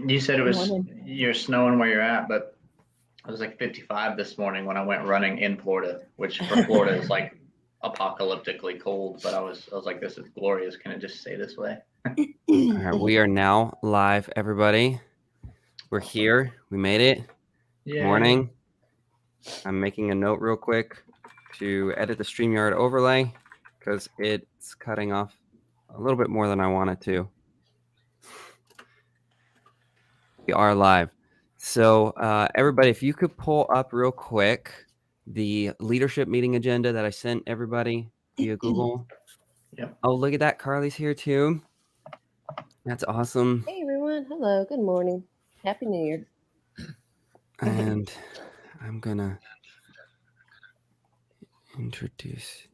You said it Good was morning. you're snowing where you're at, but it was like 55 this morning when I went running in Florida, which for Florida is like apocalyptically cold. But I was like, this is glorious. Can it just stay this way? All right, we are now live, everybody. We're here. We made it. Yeah. Good morning. I'm making a note real quick to edit the StreamYard overlay because it's cutting off a little bit more than I wanted to. We are live. So everybody, if you could pull up real quick the leadership meeting agenda that I sent everybody via Google. Yep. Oh, look at that. Carly's here too. That's awesome. Hey everyone. Hello. Good morning. Happy New Year. And I'm gonna introduce.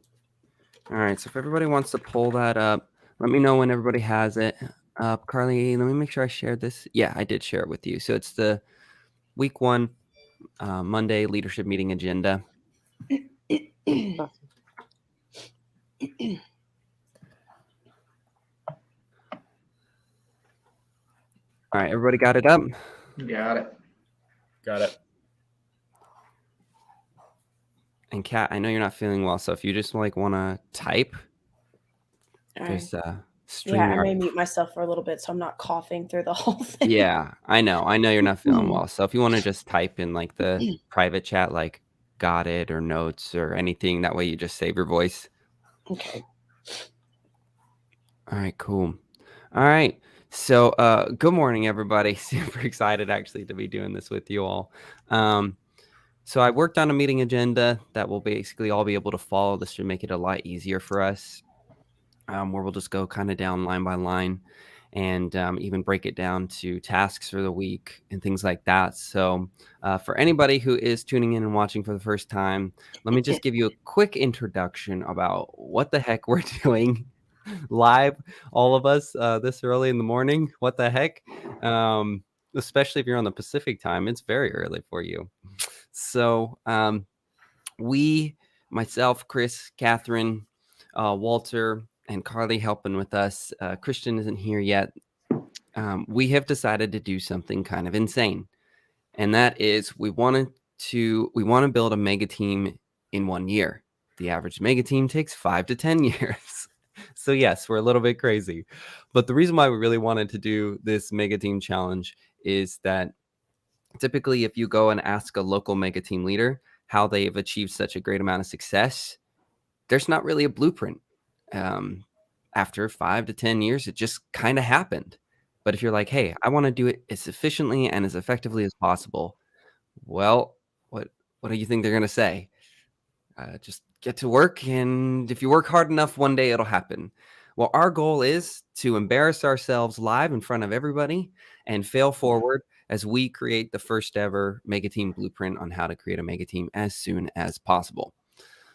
All right, so if everybody wants to pull that up, let me know when everybody has it up. Carly, let me make sure I shared this. Yeah, I did share it with you. So it's the week 1 Monday leadership meeting agenda. Awesome. All right, everybody got it up? Got it. Got it. And Kat, I know you're not feeling well, so if you just like want to type, All right. there's Yeah, I StreamYard. may mute myself for a little bit so I'm not coughing through the whole thing. Yeah, I know you're not feeling well. So if you want to just type in like the private chat, like got it or notes or anything, that way you just save your voice. Okay. All right, cool. All right. So good morning, everybody. Super excited actually to be doing this with you all. So I worked on a meeting agenda that we'll basically all be able to follow. This should make it a lot easier for us, where we'll just go kind of down line by line and even break it down to tasks for the week and things like that. So for anybody who is tuning in and watching for the first time, let me just give you a quick introduction about what the heck we're doing live, all of us this early in the morning. What the heck? Especially if you're on the Pacific time, it's very early for you. So myself, Chris, Catherine, Walter, and Carly helping with us. Christian isn't here yet. We have decided to do something kind of insane, and that is we want to build a mega team in 1 year. The average mega team takes 5 to 10 years. So yes, we're a little bit crazy. But the reason why we really wanted to do this mega team challenge is that typically if you go and ask a local mega team leader how they've achieved such a great amount of success, there's not really a blueprint. After 5 to 10 years, it just kind of happened. But if you're like, hey, I want to do it as efficiently and as effectively as possible, well, what do you think they're going to say? Just get to work, and if you work hard enough, one day it'll happen. Well, our goal is to embarrass ourselves live in front of everybody and fail forward as we create the first ever mega team blueprint on how to create a mega team as soon as possible.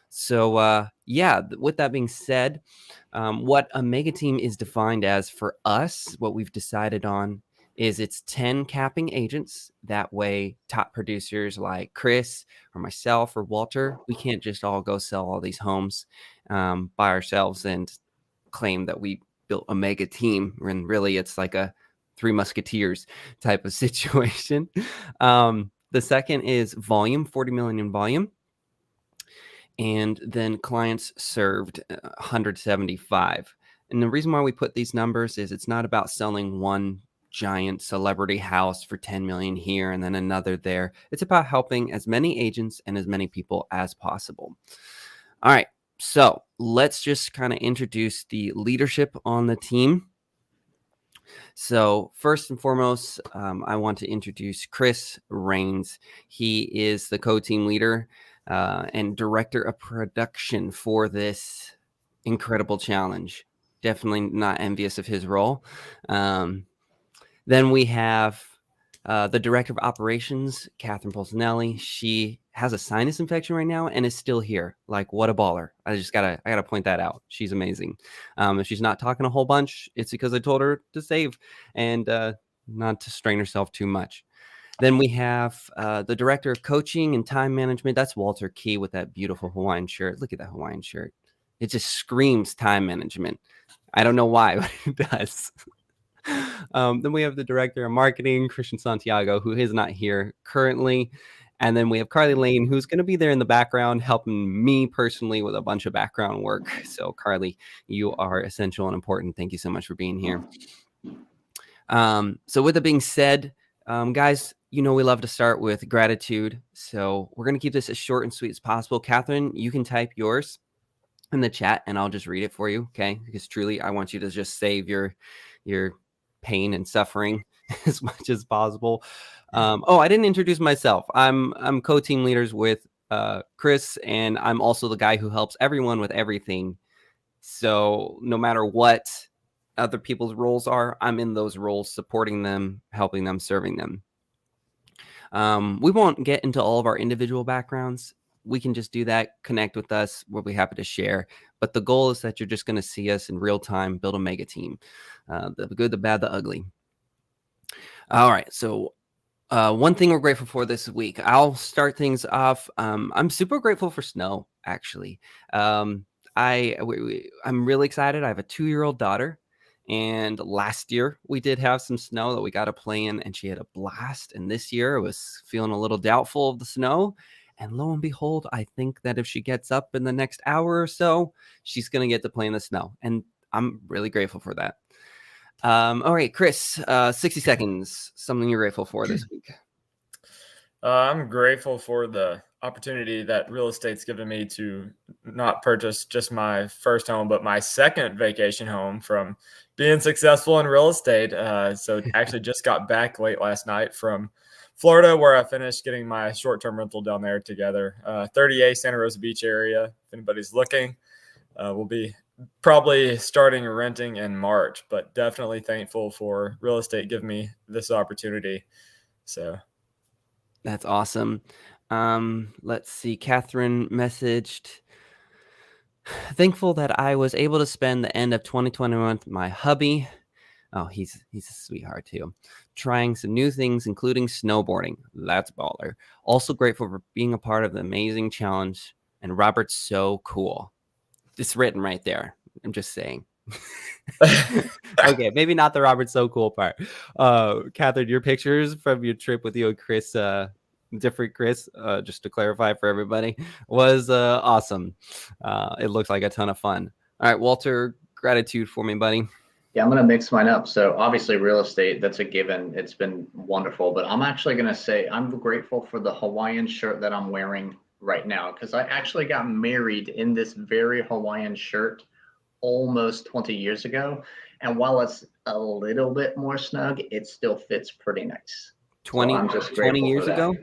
So with that being said, what a mega team is defined as for us, what we've decided on is it's 10 capping agents. That way, top producers like Chris or myself or Walter, we can't just all go sell all these homes by ourselves and claim that we built a mega team. And really, it's like a Three Musketeers type of situation. The second is volume, 40 million in volume. And then clients served 175. And the reason why we put these numbers is it's not about selling one giant celebrity house for 10 million here and then another there. It's about helping as many agents and as many people as possible. All right, so let's just kind of introduce the leadership on the team. So first and foremost, I want to introduce Chris Rains. He is the co-team leader and director of production for this incredible challenge. Definitely not envious of his role. Then we have the director of operations, Catherine Polsinelli. She has a sinus infection right now and is still here. Like, what a baller. I gotta point that out. She's amazing. If she's not talking a whole bunch, it's because I told her to save and not to strain herself too much. Then we have the director of coaching and time management. That's Walter Key with that beautiful Hawaiian shirt. Look at that Hawaiian shirt. It just screams time management. I don't know why, but it does. Then we have the director of marketing, Christian Santiago, who is not here currently. And then we have Carly Lane, who's going to be there in the background, helping me personally with a bunch of background work. So, Carly, you are essential and important. Thank you so much for being here. So, with that being said, guys, we love to start with gratitude. So, we're going to keep this as short and sweet as possible. Catherine, you can type yours in the chat and I'll just read it for you. Okay. Because truly, I want you to just save your pain and suffering as much as possible. I didn't introduce myself. I'm co-team leaders with Chris, and I'm also the guy who helps everyone with everything. So no matter what other people's roles are, I'm in those roles, supporting them, helping them, serving them. We won't get into all of our individual backgrounds. We can just do that, connect with us. We'll be happy to share. But the goal is that you're just going to see us in real time, build a mega team. The good, the bad, the ugly. All right. So one thing we're grateful for this week, I'll start things off. I'm super grateful for snow, actually. I'm really excited. I have a 2-year-old daughter. And last year we did have some snow that we got to play in, and she had a blast. And this year I was feeling a little doubtful of the snow. And lo and behold, I think that if she gets up in the next hour or so, she's going to get to play in the snow. And I'm really grateful for that. All right, Chris, 60 seconds, something you're grateful for this week. I'm grateful for the opportunity that real estate's given me to not purchase just my first home, but my second vacation home from being successful in real estate. So actually just got back late last night from Florida, where I finished getting my short-term rental down there together. 30A Santa Rosa Beach area. If anybody's looking, we'll be probably starting renting in March, but definitely thankful for real estate giving me this opportunity. So that's awesome. Let's see. Catherine messaged, thankful that I was able to spend the end of 2021 with my hubby. Oh, he's a sweetheart too. Trying some new things, including snowboarding. That's baller. Also grateful for being a part of the amazing challenge. And Robert's so cool. It's written right there. I'm just saying. Okay, maybe not the Robert's so cool part. Catherine, your pictures from your trip with you and Chris, different Chris, just to clarify for everybody, was awesome. It looks like a ton of fun. All right, Walter, gratitude for me, buddy. Yeah, I'm going to mix mine up. So obviously real estate, that's a given. It's been wonderful, but I'm actually going to say I'm grateful for the Hawaiian shirt that I'm wearing right now, because I actually got married in this very Hawaiian shirt almost 20 years ago. And while it's a little bit more snug, it still fits pretty nice. 20 years ago?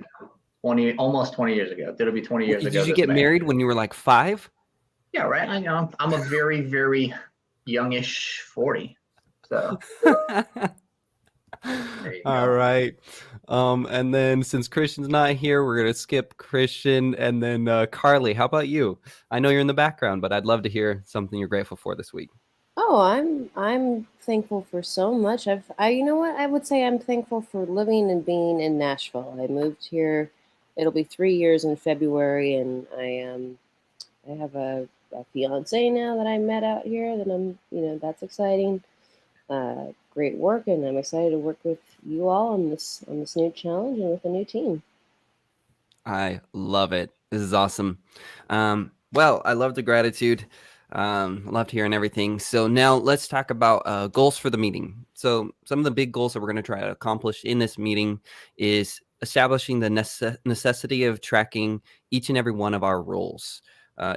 Almost 20 years ago. It'll be 20 years ago. Did you get married when you were like 5? Yeah, right. I'm a very, very youngish 40. So all right. And then since Christian's not here, we're gonna skip Christian, and then Carly, how about you? I know you're in the background, but I'd love to hear something you're grateful for this week. Oh, I'm thankful for so much. You know what? I would say I'm thankful for living and being in Nashville. I moved here. It'll be 3 years in February, and I have a fiance now that I met out here. That that's exciting. Great work, and I'm excited to work with you all on this new challenge and with a new team. I love it. This is awesome. Well, I love the gratitude. Loved hearing everything. So now let's talk about goals for the meeting. So some of the big goals that we're going to try to accomplish in this meeting is establishing the necessity of tracking each and every one of our roles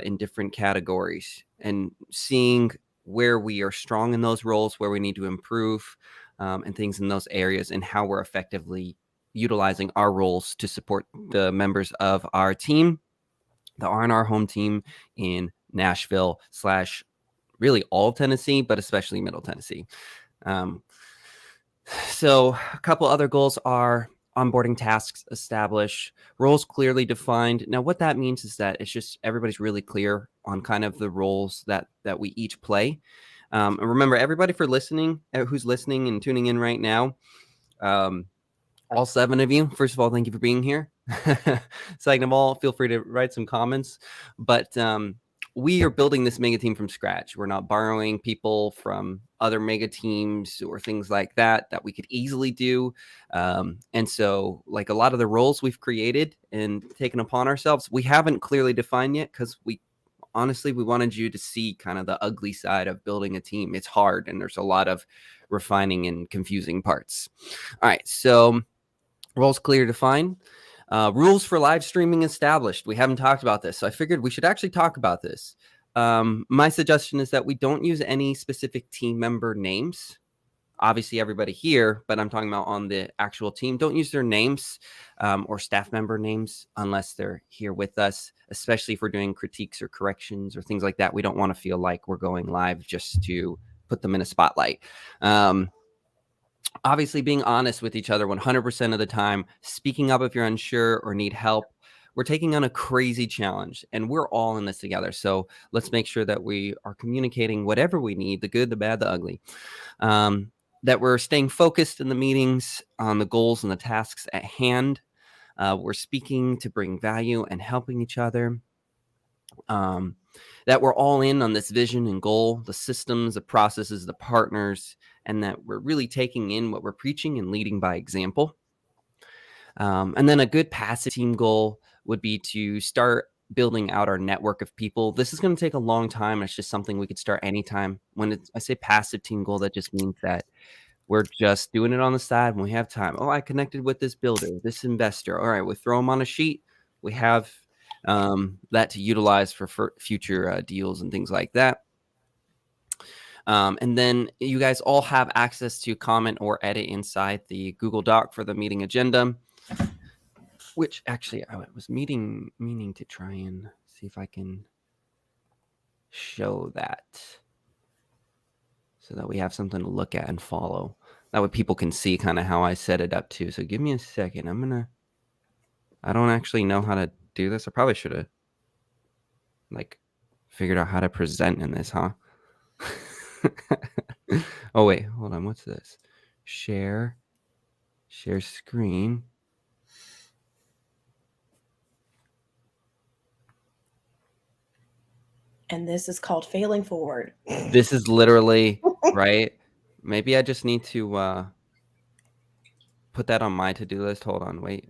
in different categories, and seeing where we are strong in those roles, where we need to improve, and things in those areas, and how we're effectively utilizing our roles to support the members of our team, the R&R home team in Nashville / really all of Tennessee, but especially Middle Tennessee. So a couple other goals are onboarding tasks established, roles clearly defined. Now, what that means is that it's just everybody's really clear on kind of the roles that we each play. And remember, everybody who's listening and tuning in right now, all 7 of you, first of all, thank you for being here. Second of all, feel free to write some comments. But we are building this mega team from scratch. We're not borrowing people from other mega teams or things like that we could easily do. And so like a lot of the roles we've created and taken upon ourselves, we haven't clearly defined yet because we wanted you to see kind of the ugly side of building a team. It's hard and there's a lot of refining and confusing parts. All right, so roles clear defined. Rules for live streaming established. We haven't talked about this, so I figured we should actually talk about this. My suggestion is that we don't use any specific team member names. Obviously, everybody here, but I'm talking about on the actual team. Don't use their names or staff member names unless they're here with us, especially if we're doing critiques or corrections or things like that. We don't want to feel like we're going live just to put them in a spotlight. Obviously, being honest with each other 100% of the time, speaking up if you're unsure or need help. We're taking on a crazy challenge and we're all in this together. So let's make sure that we are communicating whatever we need, the good, the bad, the ugly, that we're staying focused in the meetings on the goals and the tasks at hand. We're speaking to bring value and helping each other. That we're all in on this vision and goal, the systems, the processes, the partners, and that we're really taking in what we're preaching and leading by example. And then a good passive team goal would be to start building out our network of people. This is going to take a long time. It's just something we could start anytime. When I say passive team goal, that just means that we're just doing it on the side when we have time. Oh, I connected with this builder, this investor. All right, we throw them on a sheet. We have that to utilize for future deals and things like that. And then you guys all have access to comment or edit inside the Google Doc for the meeting agenda, which actually I was meaning to try and see if I can show that so that we have something to look at and follow. That way people can see kind of how I set it up too. So give me a second. I don't actually know how to do this. I probably should have figured out how to present in this, huh? Oh wait, hold on. What's this? Share screen. And this is called failing forward. This is literally right. Maybe I just need to put that on my to-do list. Hold on, wait.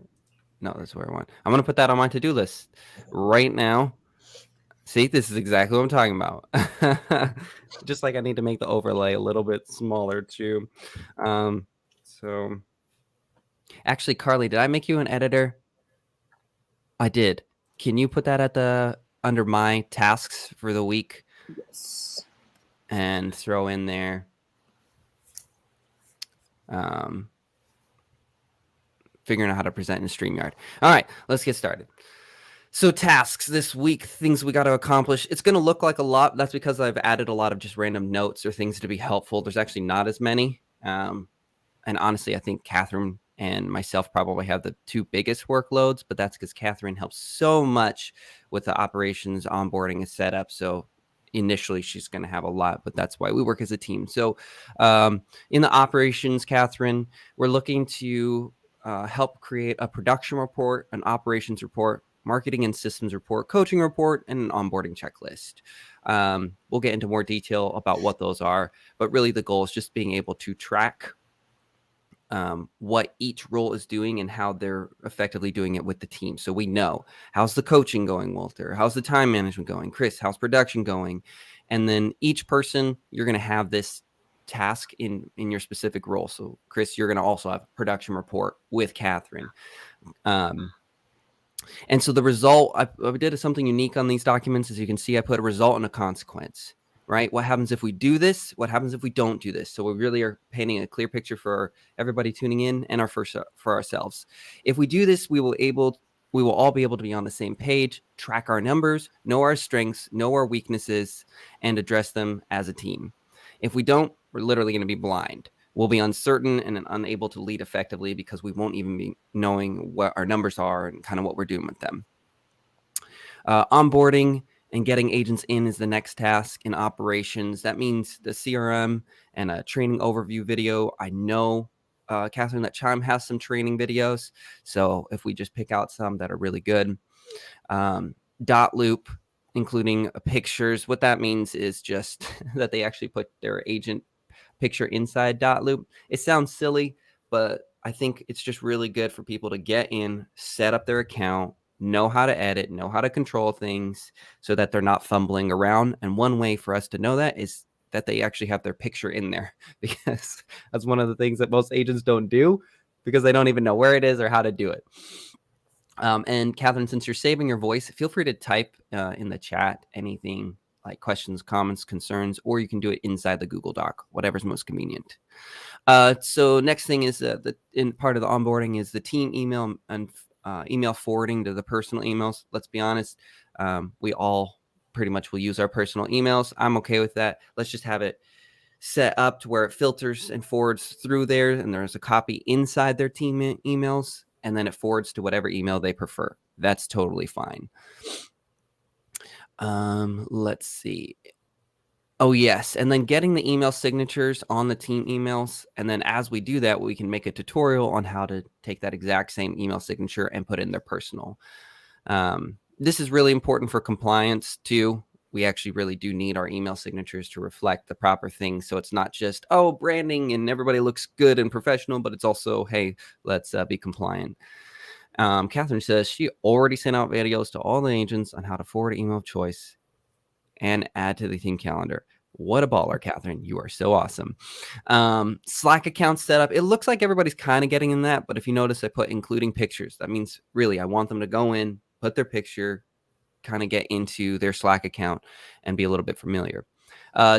No, that's where I want. I'm gonna put that on my to-do list right now. See, this is exactly what I'm talking about. Just like I need to make the overlay a little bit smaller too. So actually, Carly, did I make you an editor? I did. Can you put that at under my tasks for the week? Yes. And throw in there figuring out how to present in StreamYard. All right, let's get started. So tasks this week, things we got to accomplish. It's going to look like a lot. That's because I've added a lot of just random notes or things to be helpful. There's actually not as many. And honestly, I think Catherine and myself probably have the two biggest workloads, but that's because Catherine helps so much with the operations, onboarding, and setup. So initially she's going to have a lot, but that's why we work as a team. So in the operations, Catherine, we're looking to help create a production report, an operations report, marketing and systems report, coaching report, and an onboarding checklist. We'll get into more detail about what those are, but really the goal is just being able to track what each role is doing and how they're effectively doing it with the team. So we know, how's the coaching going, Walter? How's the time management going? Chris, how's production going? And then each person, you're going to have this task in your specific role. So Chris, you're going to also have a production report with Catherine. And so the result, I did something unique on these documents. As you can see, I put a result and a consequence, right? What happens if we do this? What happens if we don't do this? So we really are painting a clear picture for everybody tuning in and for ourselves. If we do this, we will all be able to be on the same page, track our numbers, know our strengths, know our weaknesses, and address them as a team. If we don't, we're literally going to be blind. We'll be uncertain and unable to lead effectively because we won't even be knowing what our numbers are and kind of what we're doing with them. Onboarding and getting agents in is the next task in operations. That means the CRM and a training overview video. I know, Catherine, that Chime has some training videos. So if we just pick out some that are really good. Dot loop, including pictures. What that means is just that they actually put their agent picture inside dot loop. It sounds silly, but I think it's just really good for people to get in, set up their account, know how to edit, know how to control things so that they're not fumbling around. And one way for us to know that is that they actually have their picture in there, because that's one of the things that most agents don't do, because they don't even know where it is or how to do it. And Catherine, since you're saving your voice, feel free to type in the chat anything like questions, comments, concerns, or you can do it inside the Google Doc, whatever's most convenient. So next thing is in part of the onboarding is the team email and email forwarding to the personal emails. Let's be honest, we all pretty much will use our personal emails. I'm okay with that. Let's just have it set up to where it filters and forwards through there, and there's a copy inside their team emails, and then it forwards to whatever email they prefer. That's totally fine. Let's see. Oh, yes. And then getting the email signatures on the team emails. And then as we do that, we can make a tutorial on how to take that exact same email signature and put it in their personal. This is really important for compliance too. We actually really do need our email signatures to reflect the proper things. So it's not just, oh, branding and everybody looks good and professional, but it's also, hey, let's be compliant. Catherine says she already sent out videos to all the agents on how to forward email of choice and add to the team calendar. What a baller, Catherine. You are so awesome. Slack account setup. It looks like everybody's kind of getting in that, but if you notice, I put including pictures. That means really I want them to go in, put their picture, kind of get into their Slack account and be a little bit familiar.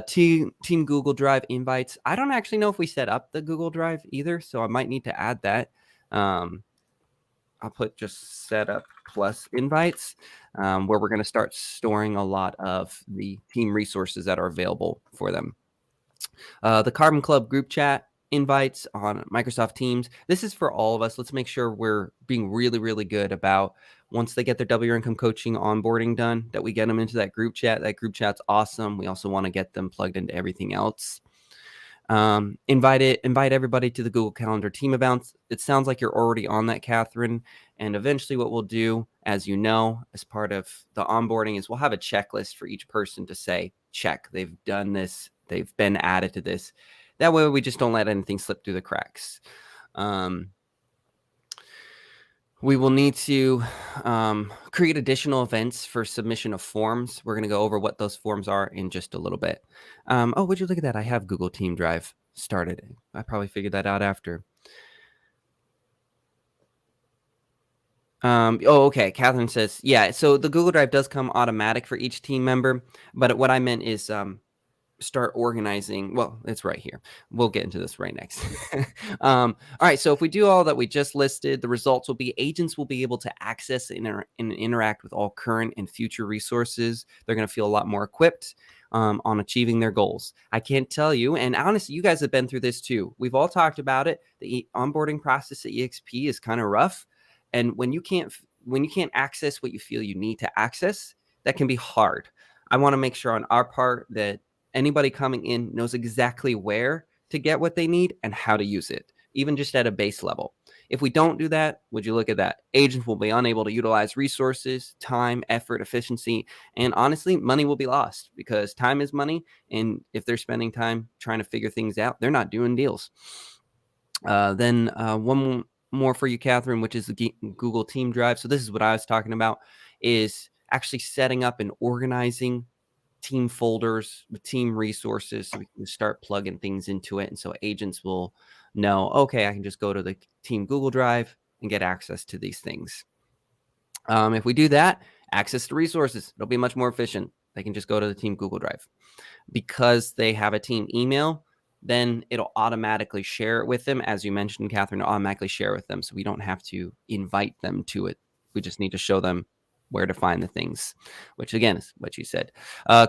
Team Google Drive invites. I don't actually know if we set up the Google Drive either, so I might need to add that. I'll put just set up plus invites, where we're going to start storing a lot of the team resources that are available for them. The Carbon Club group chat invites on Microsoft Teams. This is for all of us. Let's make sure we're being really, really good about once they get their W Income coaching onboarding done, that we get them into that group chat. That group chat's awesome. We also want to get them plugged into everything else. Invite everybody to the Google Calendar team events. It sounds like you're already on that, Catherine. And eventually what we'll do, as you know, as part of the onboarding, is we'll have a checklist for each person to say, check, they've done this, they've been added to this. That way we just don't let anything slip through the cracks. We will need to create additional events for submission of forms. We're going to go over what those forms are in just a little bit. Oh, would you look at that? I have Google Team Drive started. I probably figured that out after. Okay. Catherine says, yeah, so the Google Drive does come automatic for each team member. But what I meant is start organizing. Well, it's right here. We'll get into this right next. All right. So if we do all that we just listed, the results will be agents will be able to access and interact with all current and future resources. They're going to feel a lot more equipped on achieving their goals. I can't tell you. And honestly, you guys have been through this too. We've all talked about it. The onboarding process at EXP is kind of rough. And when you can't access what you feel you need to access, that can be hard. I want to make sure on our part that anybody coming in knows exactly where to get what they need and how to use it, even just at a base level. If we don't do that, would you look at that? Agents will be unable to utilize resources, time, effort, efficiency, and honestly, money will be lost because time is money. And if they're spending time trying to figure things out, they're not doing deals. Then one more for you, Catherine, which is the Google Team Drive. So this is what I was talking about, is actually setting up and organizing team folders with team resources so we can start plugging things into it. And so agents will know, okay, I can just go to the team Google Drive and get access to these things. If we do that, access to resources, it'll be much more efficient. They can just go to the team Google Drive. Because they have a team email, then it'll automatically share it with them. As you mentioned, Catherine, it'll automatically share with them. So we don't have to invite them to it. We just need to show them where to find the things, which again is what you said.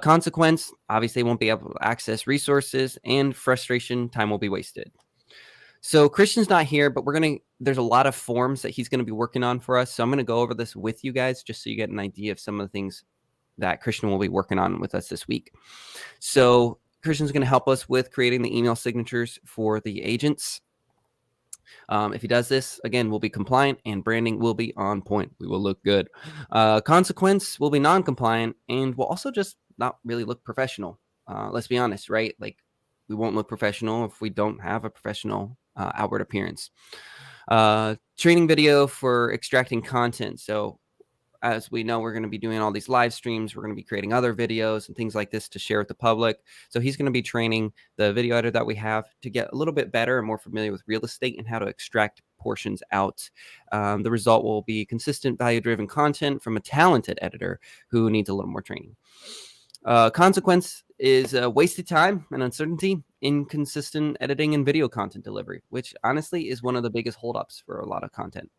Consequence, obviously they won't be able to access resources, and frustration, time will be wasted. So Christian's not here, but there's a lot of forms that he's going to be working on for us. So I'm going to go over this with you guys just so you get an idea of some of the things that Christian will be working on with us this week. So Christian's going to help us with creating the email signatures for the agents. If he does this, again, we'll be compliant and branding will be on point. We will look good. Consequence will be non-compliant and will also just not really look professional. Let's be honest, right? Like we won't look professional if we don't have a professional outward appearance. Training video for extracting content. So as we know, we're going to be doing all these live streams. We're going to be creating other videos and things like this to share with the public. So he's going to be training the video editor that we have to get a little bit better and more familiar with real estate and how to extract portions out. The result will be consistent value-driven content from a talented editor who needs a little more training. Consequence is wasted time and uncertainty, inconsistent editing and video content delivery, which honestly is one of the biggest holdups for a lot of content.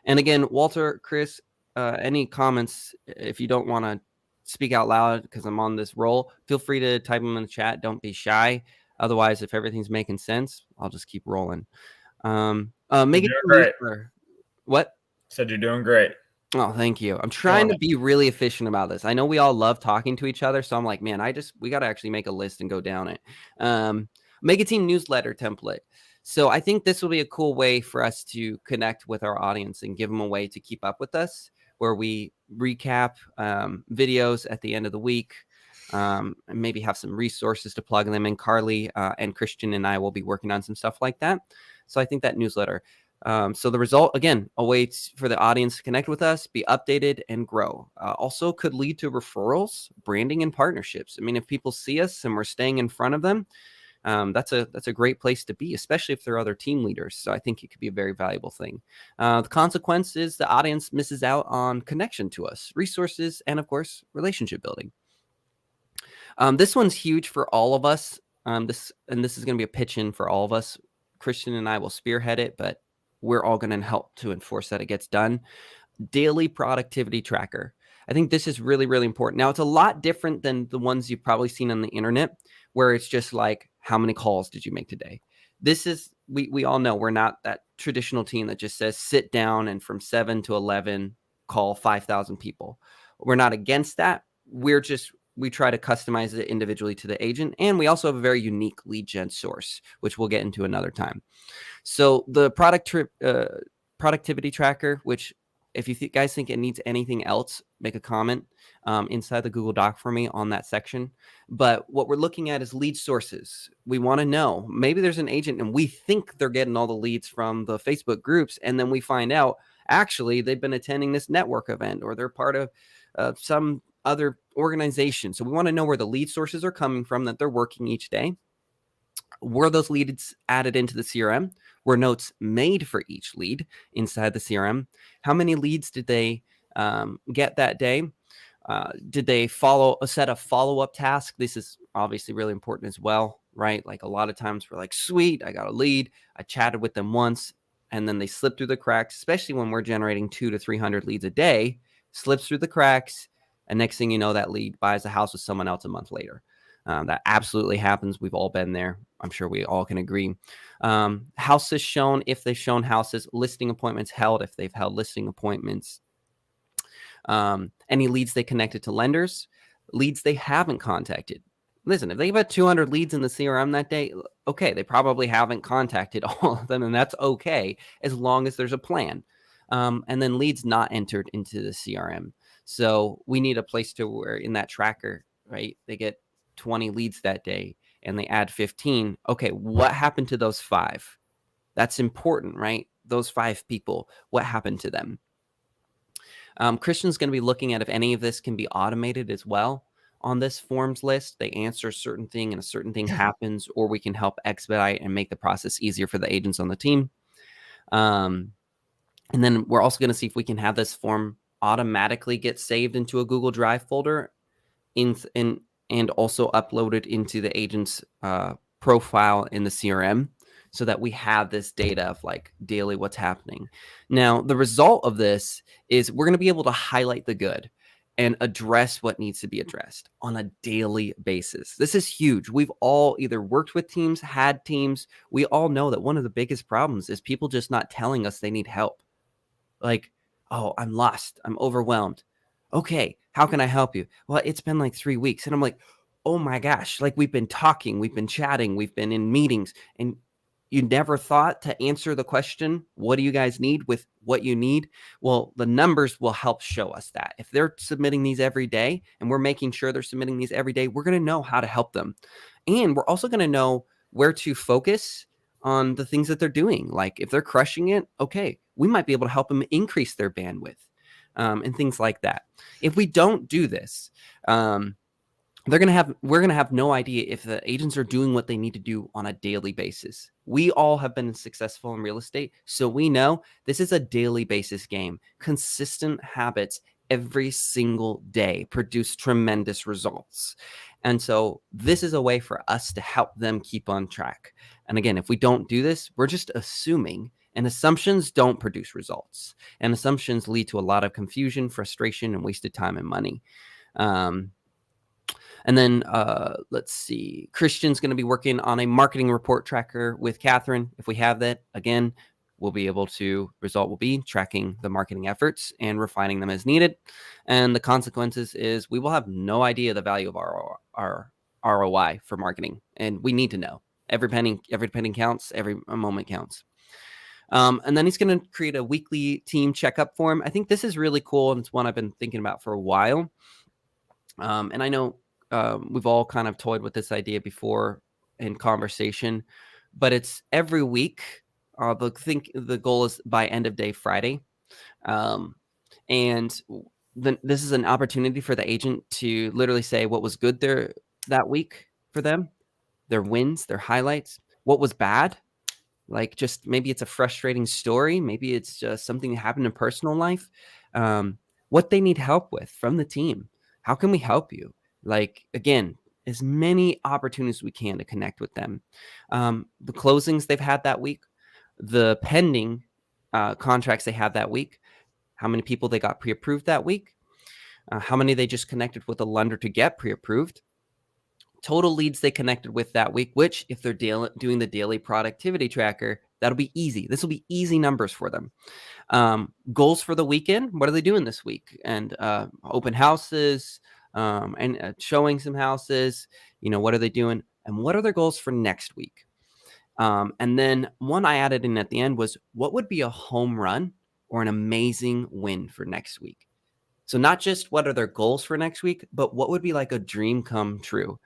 And again, Walter, Chris, any comments? If you don't want to speak out loud because I'm on this roll, feel free to type them in the chat. Don't be shy. Otherwise, if everything's making sense, I'll just keep rolling. Megan, great. What? Said you're doing great. Oh, thank you. I'm trying to be really efficient about this. I know we all love talking to each other, so I'm like, man, we got to actually make a list and go down it. Mega Team newsletter template. So I think this will be a cool way for us to connect with our audience and give them a way to keep up with us, where we recap videos at the end of the week, and maybe have some resources to plug them in. Carly and Christian and I will be working on some stuff like that. So I think that newsletter. So the result, again, awaits for the audience to connect with us, be updated, and grow. Also could lead to referrals, branding, and partnerships. I mean, if people see us and we're staying in front of them, that's a great place to be, especially if they're other team leaders. So I think it could be a very valuable thing. The consequence is the audience misses out on connection to us, resources, and of course, relationship building. This one's huge for all of us. This is going to be a pitch in for all of us. Christian and I will spearhead it, but we're all going to help to enforce that it gets done. Daily productivity tracker. I think this is really, really important. Now, it's a lot different than the ones you've probably seen on the internet, where it's just like, how many calls did you make today? This is, we all know we're not that traditional team that just says sit down and from 7 to 11 call 5,000 people. We're not against that. We try to customize it individually to the agent. And we also have a very unique lead gen source, which we'll get into another time. So the productivity tracker, which if you guys think it needs anything else, make a comment inside the Google Doc for me on that section. But what we're looking at is lead sources. We want to know, maybe there's an agent and we think they're getting all the leads from the Facebook groups. And then we find out, actually, they've been attending this network event or they're part of some other organization. So we want to know where the lead sources are coming from, that they're working each day. Were those leads added into the CRM? Were notes made for each lead inside the CRM? How many leads did they get that day? Did they follow a set of follow-up tasks? This is obviously really important as well, right? Like a lot of times we're like, sweet, I got a lead. I chatted with them once and then they slip through the cracks, especially when we're generating 200 to 300 leads a day, slips through the cracks. And next thing you know, that lead buys a house with someone else a month later. That absolutely happens. We've all been there. I'm sure we all can agree. Houses shown, if they've shown houses, listing appointments held, if they've held listing appointments. Any leads they connected to lenders, leads they haven't contacted. Listen, if they've had 200 leads in the CRM that day, okay, they probably haven't contacted all of them, and that's okay as long as there's a plan. And then leads not entered into the CRM. So we need a place to where in that tracker, right, they get 20 leads that day and they add 15. Okay, what happened to those 5? That's important, right? Those 5 people, what happened to them? Christian's going to be looking at if any of this can be automated as well on this forms list. They answer a certain thing and a certain thing happens, or we can help expedite and make the process easier for the agents on the team. And then we're also going to see if we can have this form automatically get saved into a Google Drive folder and also uploaded into the agent's profile in the CRM, so that we have this data of like daily what's happening. Now, the result of this is we're going to be able to highlight the good and address what needs to be addressed on a daily basis. This is huge. We've all either worked with teams, had teams. We all know that one of the biggest problems is people just not telling us they need help. Like, oh, I'm lost. I'm overwhelmed. Okay, how can I help you? Well, it's been like 3 weeks. And I'm like, oh my gosh, like we've been talking, we've been chatting, we've been in meetings, and you never thought to answer the question, what do you guys need with what you need? Well, the numbers will help show us that. If they're submitting these every day and we're making sure they're submitting these every day, we're going to know how to help them. And we're also going to know where to focus on the things that they're doing. Like if they're crushing it, okay, we might be able to help them increase their bandwidth and things like that. If we don't do this, we're going to have no idea if the agents are doing what they need to do on a daily basis. We all have been successful in real estate, so we know this is a daily basis game. Consistent habits every single day produce tremendous results. And so this is a way for us to help them keep on track. And again, if we don't do this, we're just assuming, and assumptions don't produce results. And assumptions lead to a lot of confusion, frustration, and wasted time and money. And then let's see, Christian's going to be working on a marketing report tracker with Catherine. If we have that, again, we'll be able to, result will be tracking the marketing efforts and refining them as needed. And the consequences is we will have no idea the value of our ROI for marketing. And we need to know. Every penny counts, every moment counts. And then he's going to create a weekly team checkup form. I think this is really cool, and it's one I've been thinking about for a while. And I know we've all kind of toyed with this idea before in conversation, but it's every week. The goal is by end of day Friday. And then this is an opportunity for the agent to literally say what was good there that week for them, their wins, their highlights, what was bad. Like just maybe it's a frustrating story. Maybe it's just something that happened in personal life. What they need help with from the team. How can we help you? Like, again, as many opportunities as we can to connect with them. The closings they've had that week, the pending contracts they had that week, how many people they got pre-approved that week, how many they just connected with a lender to get pre-approved, total leads they connected with that week, which if they're doing the daily productivity tracker, that'll be easy. This will be easy numbers for them. Goals for the weekend. What are they doing this week? And open houses and showing some houses. What are they doing? And what are their goals for next week? And then one I added in at the end was what would be a home run or an amazing win for next week? So not just what are their goals for next week, but what would be like a dream come true?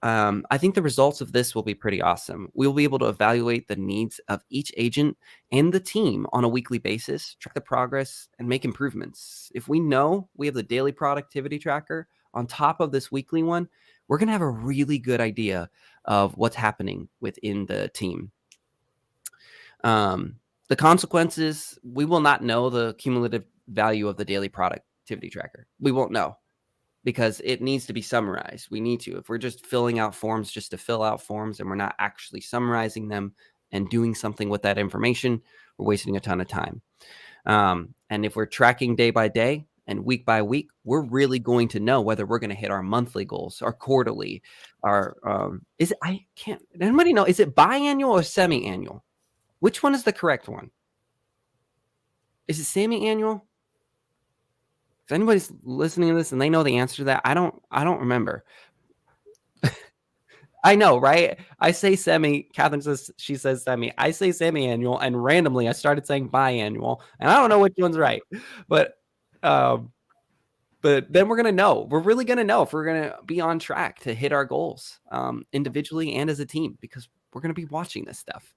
I think the results of this will be pretty awesome. We'll be able to evaluate the needs of each agent and the team on a weekly basis, track the progress, and make improvements. If we know we have the daily productivity tracker on top of this weekly one, we're going to have a really good idea of what's happening within the team. The consequences, we will not know the cumulative value of the daily productivity tracker. We won't know. Because it needs to be summarized. We need to. If we're just filling out forms just to fill out forms and we're not actually summarizing them and doing something with that information, we're wasting a ton of time. And if we're tracking day by day and week by week, we're really going to know whether we're going to hit our monthly goals, our quarterly, anybody know, is it biannual or semi-annual? Which one is the correct one? Is it semi-annual? If anybody's listening to this and they know the answer to that, I don't remember. I know, right? I say semi. Catherine says she says semi. I say semi-annual, and randomly I started saying biannual, and I don't know which one's right. But then we're gonna know. We're really gonna know if we're gonna be on track to hit our goals individually and as a team, because we're gonna be watching this stuff.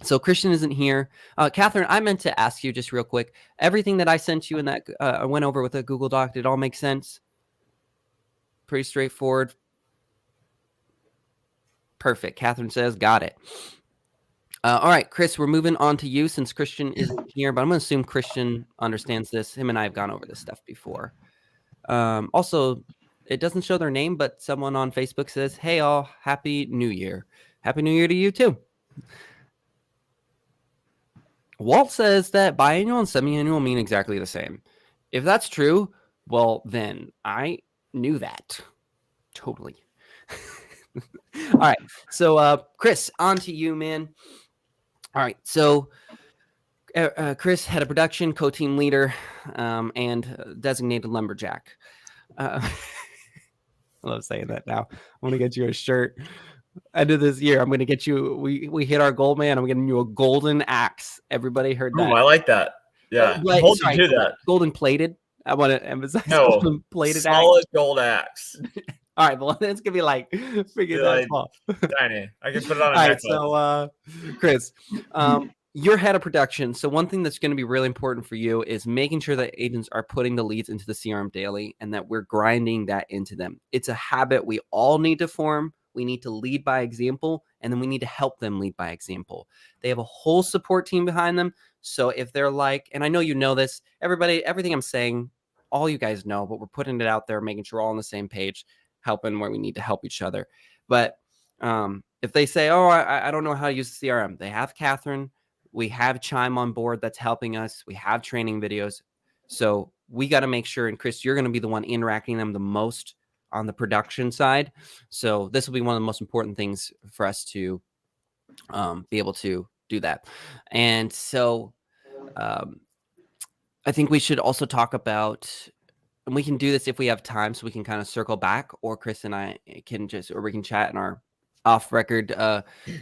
So Christian isn't here. Catherine, I meant to ask you just real quick. Everything that I sent you in that I went over with a Google Doc, did it all make sense? Pretty straightforward. Perfect. Catherine says, got it. All right, Chris, we're moving on to you since Christian isn't here, but I'm going to assume Christian understands this. Him and I have gone over this stuff before. Also, it doesn't show their name, but someone on Facebook says, hey, all, Happy New Year. Happy New Year to you, too. Walt says that biannual and semi-annual mean exactly the same. If that's true, well, then I knew that. Totally. All right. So, Chris, on to you, man. All right. So, Chris, head of production, co-team leader, and designated lumberjack. I love saying that now. I want to get you a shirt. End of this year, I'm going to get you. We hit our goal, man. I'm getting you a golden axe. Everybody heard that? Ooh, I like that. Yeah, hold you to that. Golden plated. I want to emphasize no, golden plated solid axe. gold axe. All right, well, it's gonna be like freaking that Like, small. tiny. I can put it All on a right, necklace. so Chris, you're head of production. So one thing that's going to be really important for you is making sure that agents are putting the leads into the CRM daily and that we're grinding that into them. It's a habit we all need to form. We need to lead by example, and then we need to help them lead by example. They have a whole support team behind them. So if they're like, and I know you know this, everybody, everything I'm saying, all you guys know, but we're putting it out there, making sure we're all on the same page, helping where we need to help each other. But if they say, oh, I don't know how to use the CRM, they have Catherine. We have Chime on board that's helping us. We have training videos. So we got to make sure, and Chris, you're going to be the one interacting them the most on the production side. So this will be one of the most important things for us to be able to do that. And so I think we should also talk about, and we can do this if we have time, so we can kind of circle back, or Chris and I can just, or we can chat in our off record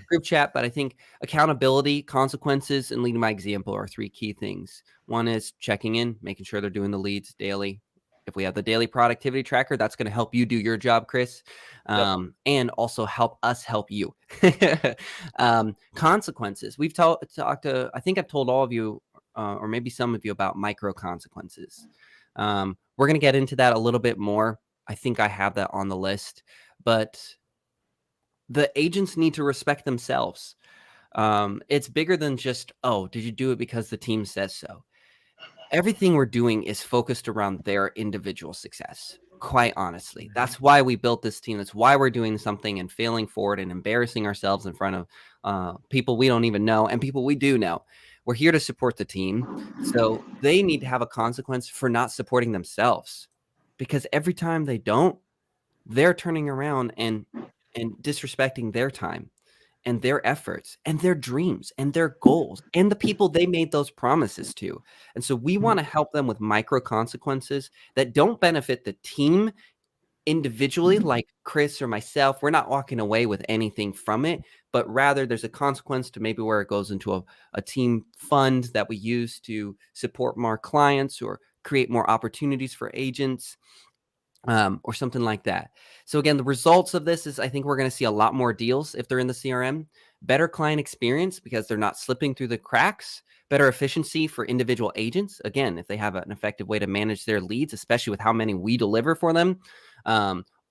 group chat. But I think accountability, consequences, and leading by example are three key things. One is checking in, making sure they're doing the leads daily. If we have the daily productivity tracker, that's going to help you do your job, Chris, and also help us help you. Consequences. We've talked to, I think I've told all of you, or maybe some of you, about micro consequences. We're going to get into that a little bit more. I think I have that on the list, but the agents need to respect themselves. It's bigger than just, oh, did you do it because the team says so? Everything we're doing is focused around their individual success. Quite honestly, that's why we built this team. That's why we're doing something and failing forward and embarrassing ourselves in front of people we don't even know and people we do know. We're here to support the team. So they need to have a consequence for not supporting themselves, because every time they don't, they're turning around and disrespecting their time and their efforts and their dreams and their goals and the people they made those promises to. And so we want to help them with micro consequences that don't benefit the team individually, like Chris or myself. We're not walking away with anything from it, but rather there's a consequence to maybe where it goes into a team fund that we use to support more clients or create more opportunities for agents. Or something like that. So again, the results of this is, I think we're going to see a lot more deals if they're in the CRM, better client experience because they're not slipping through the cracks, better efficiency for individual agents. Again, if they have an effective way to manage their leads, especially with how many we deliver for them,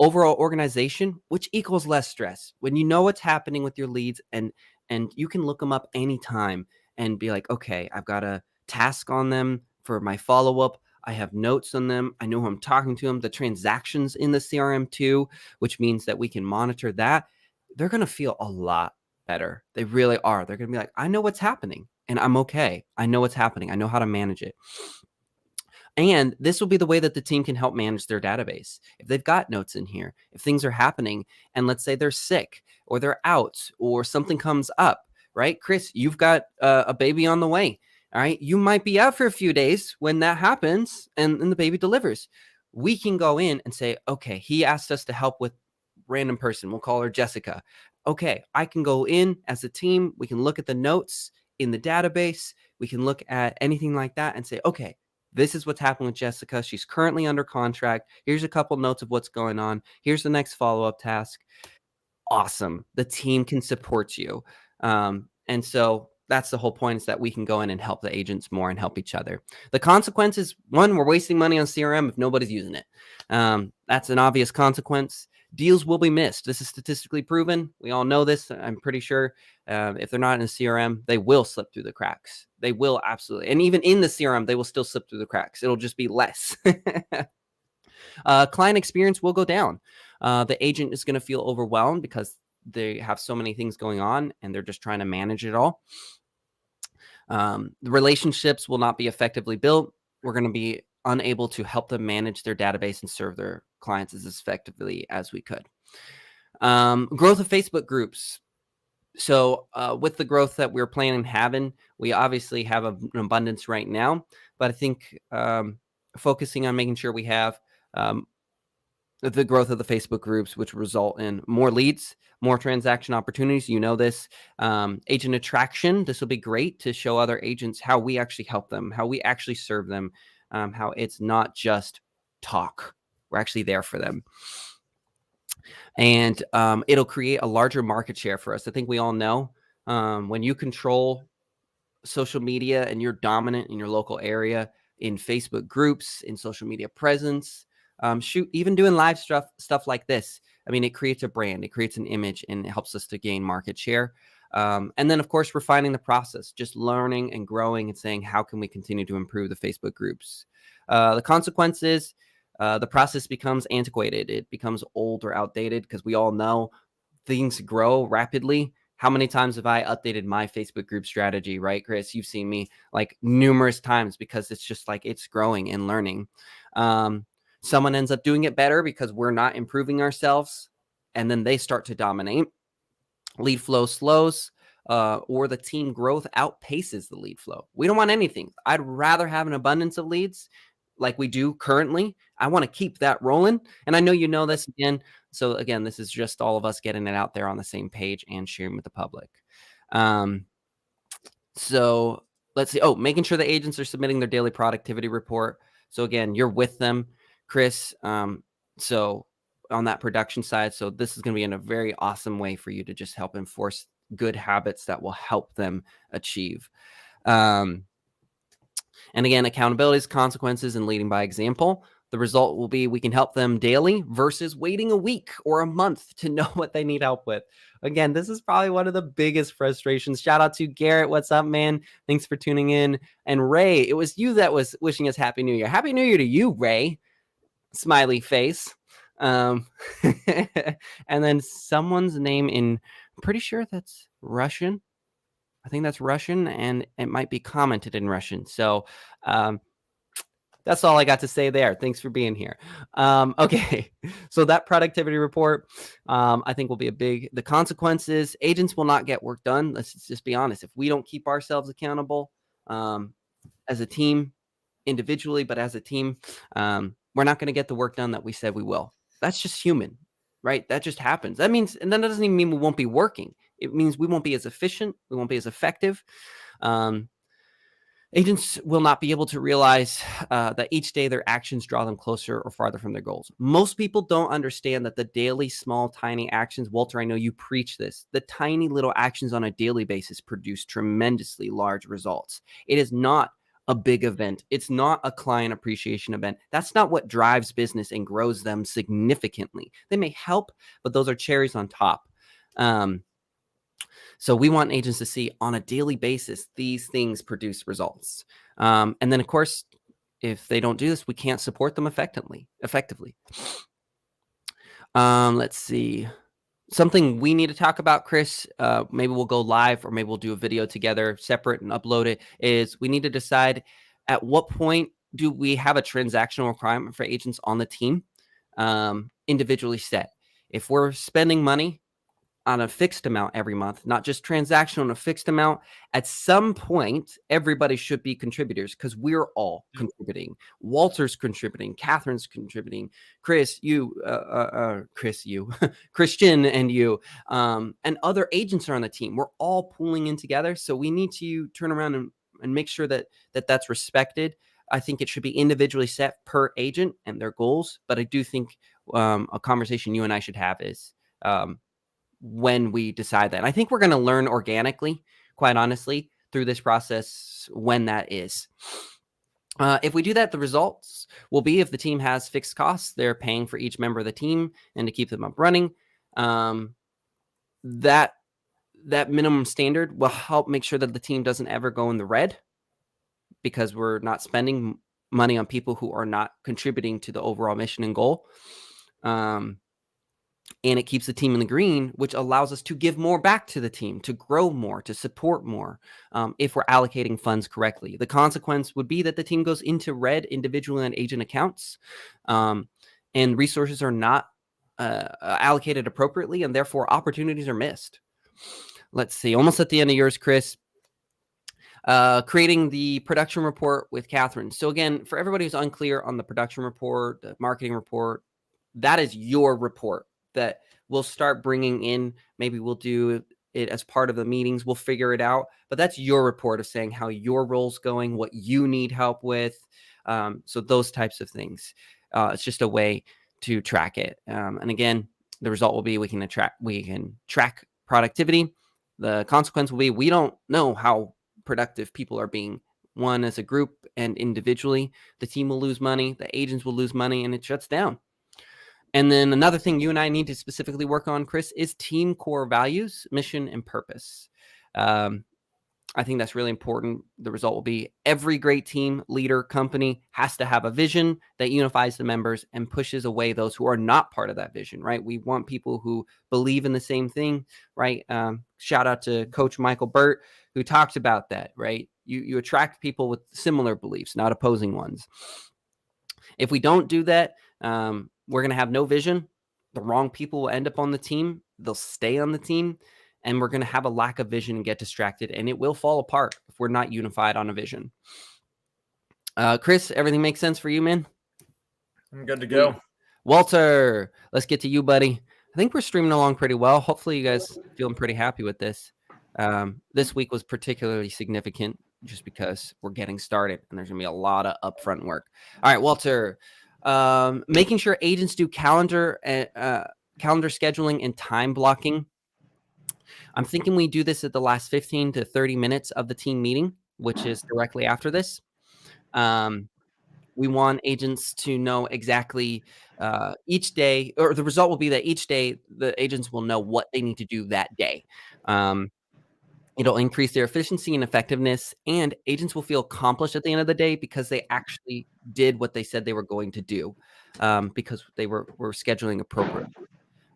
overall organization, which equals less stress. When you know what's happening with your leads and you can look them up anytime and be like, okay, I've got a task on them for my follow-up. I have notes on them. I know who I'm talking to them. The transactions in the CRM too, which means that we can monitor that. They're going to feel a lot better. They really are. They're going to be like, I know what's happening and I'm okay. I know what's happening. I know how to manage it. And this will be the way that the team can help manage their database. If they've got notes in here, if things are happening, and let's say they're sick or they're out or something comes up, right? Chris, you've got a baby on the way. All right. You might be out for a few days when that happens and the baby delivers. We can go in and say, okay, he asked us to help with random person. We'll call her Jessica. Okay. I can go in as a team. We can look at the notes in the database. We can look at anything like that and say, okay, this is what's happening with Jessica. She's currently under contract. Here's a couple notes of what's going on. Here's the next follow-up task. Awesome. The team can support you. And so that's the whole point, is that we can go in and help the agents more and help each other. The consequences, one, we're wasting money on CRM if nobody's using it. That's an obvious consequence. Deals will be missed. This is statistically proven. We all know this. I'm pretty sure if they're not in a CRM, they will slip through the cracks. They will absolutely. And even in the CRM, they will still slip through the cracks. It'll just be less. Client experience will go down. The agent is going to feel overwhelmed because they have so many things going on and they're just trying to manage it all. The relationships will not be effectively built. We're going to be unable to help them manage their database and serve their clients as effectively as we could. Growth of Facebook groups. So with the growth that we're planning on having, we obviously have an abundance right now, but I think focusing on making sure we have the growth of the Facebook groups, which result in more leads, more transaction opportunities. You know this. Agent attraction. This will be great to show other agents how we actually help them, how we actually serve them, how it's not just talk. We're actually there for them. And it'll create a larger market share for us. I think we all know when you control social media and you're dominant in your local area, in Facebook groups, in social media presence, even doing live stuff like this. I mean, it creates a brand, it creates an image, and it helps us to gain market share. And then, of course, refining the process, just learning and growing and saying, how can we continue to improve the Facebook groups? The consequences, the process becomes antiquated. It becomes old or outdated because we all know things grow rapidly. How many times have I updated my Facebook group strategy, right, Chris? You've seen me like numerous times because it's just like it's growing and learning. Someone ends up doing it better because we're not improving ourselves, and then they start to dominate. Lead flow slows, or the team growth outpaces the lead flow. We don't want anything. I'd rather have an abundance of leads like we do currently. I want to keep that rolling. And I know you know this again. So again, this is just all of us getting it out there on the same page and sharing with the public. So let's see. Oh, making sure the agents are submitting their daily productivity report. So again, you're with them, Chris. So on that production side, so this is going to be in a very awesome way for you to just help enforce good habits that will help them achieve. And again, accountability, consequences, and leading by example. The result will be we can help them daily versus waiting a week or a month to know what they need help with. Again, this is probably one of the biggest frustrations. Shout out to Garrett. What's up, man? Thanks for tuning in. And Ray, it was you that was wishing us Happy New Year. Happy New Year to you, Ray. Smiley face. And then someone's name I'm pretty sure that's Russian. I think that's Russian, and it might be commented in Russian. So that's all I got to say there. Thanks for being here. Okay, so that productivity report, I think will be the consequences. Agents will not get work done. Let's just be honest. If we don't keep ourselves accountable as a team, individually, but as a team, we're not going to get the work done that we said we will. That's just human, right? That just happens. That means, and that doesn't even mean we won't be working. It means we won't be as efficient. We won't be as effective. Agents will not be able to realize that each day their actions draw them closer or farther from their goals. Most people don't understand that the daily, small, tiny actions, Walter, I know you preach this, the tiny little actions on a daily basis produce tremendously large results. It is not a big event. It's not a client appreciation event. That's not what drives business and grows them significantly. They may help, but those are cherries on top. So we want agents to see on a daily basis, these things produce results. And then, of course, if they don't do this, we can't support them effectively. Let's see. Something we need to talk about, Chris, maybe we'll go live or maybe we'll do a video together separate and upload it, is we need to decide at what point do we have a transactional requirement for agents on the team individually set. If we're spending money on a fixed amount every month, not just transactional on a fixed amount, at some point, everybody should be contributors because we're all contributing. Walter's contributing, Catherine's contributing, Chris, you, Christian and you, and other agents are on the team. We're all pooling in together. So we need to turn around and make sure that's respected. I think it should be individually set per agent and their goals. But I do think a conversation you and I should have is when we decide that. And I think we're going to learn organically, quite honestly, through this process when that is. If we do that, the results will be if the team has fixed costs, they're paying for each member of the team and to keep them up running. That minimum standard will help make sure that the team doesn't ever go in the red because we're not spending money on people who are not contributing to the overall mission and goal. And it keeps the team in the green, which allows us to give more back to the team, to grow more, to support more, if we're allocating funds correctly. The consequence would be that the team goes into red individual and agent accounts, and resources are not allocated appropriately, and therefore opportunities are missed. Let's see, almost at the end of yours, Chris. Creating the production report with Catherine. So again, for everybody who's unclear on the production report, the marketing report, that is your report that we'll start bringing in. Maybe we'll do it as part of the meetings. We'll figure it out. But that's your report of saying how your role's going, what you need help with. So those types of things. It's just a way to track it. And again, The result will be we can track productivity. The consequence will be we don't know how productive people are being. One, as a group and individually, the team will lose money, the agents will lose money, and it shuts down. And then another thing you and I need to specifically work on, Chris, is team core values, mission, and purpose. I think that's really important. The result will be every great team, leader, company has to have a vision that unifies the members and pushes away those who are not part of that vision, right? We want people who believe in the same thing, right? Shout out to Coach Michael Burt, who talks about that, right? You attract people with similar beliefs, not opposing ones. If we don't do that, we're going to have no vision. The wrong people will end up on the team. They'll stay on the team. And we're going to have a lack of vision and get distracted. And it will fall apart if we're not unified on a vision. Chris, everything makes sense for you, man? I'm good to go. Walter, let's get to you, buddy. I think we're streaming along pretty well. Hopefully you guys feeling pretty happy with this. This week was particularly significant just because we're getting started and there's going to be a lot of upfront work. All right, Walter, making sure agents do calendar scheduling and time blocking. I'm thinking we do this at the last 15 to 30 minutes of the team meeting, which is directly after this. We want agents to know exactly each day, or the result will be that each day the agents will know what they need to do that day. It'll increase their efficiency and effectiveness, and agents will feel accomplished at the end of the day because they actually did what they said they were going to do, because they were scheduling appropriately.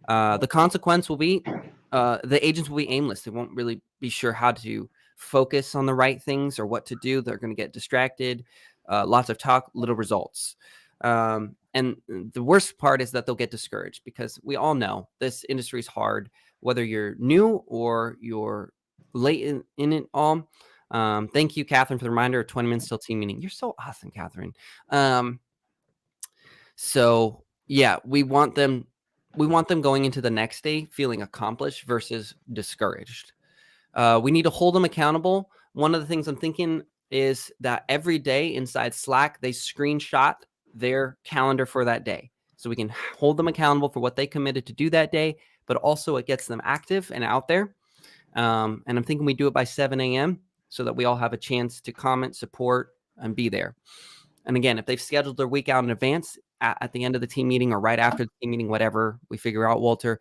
The consequence will be the agents will be aimless. They won't really be sure how to focus on the right things or what to do. They're going to get distracted. Lots of talk, little results. And the worst part is that they'll get discouraged because we all know this industry is hard, whether you're new or you're late in it all. Thank you, Catherine, for the reminder of 20 minutes till team meeting. You're so awesome, Catherine. So yeah, we want them going into the next day feeling accomplished versus discouraged. We need to hold them accountable. One of the things I'm thinking is that every day inside Slack, they screenshot their calendar for that day. So we can hold them accountable for what they committed to do that day, but also it gets them active and out there. And I'm thinking we do it by 7 a.m. so that we all have a chance to comment, support, and be there. And again, if they've scheduled their week out in advance, at the end of the team meeting or right after the team meeting, whatever we figure out, Walter,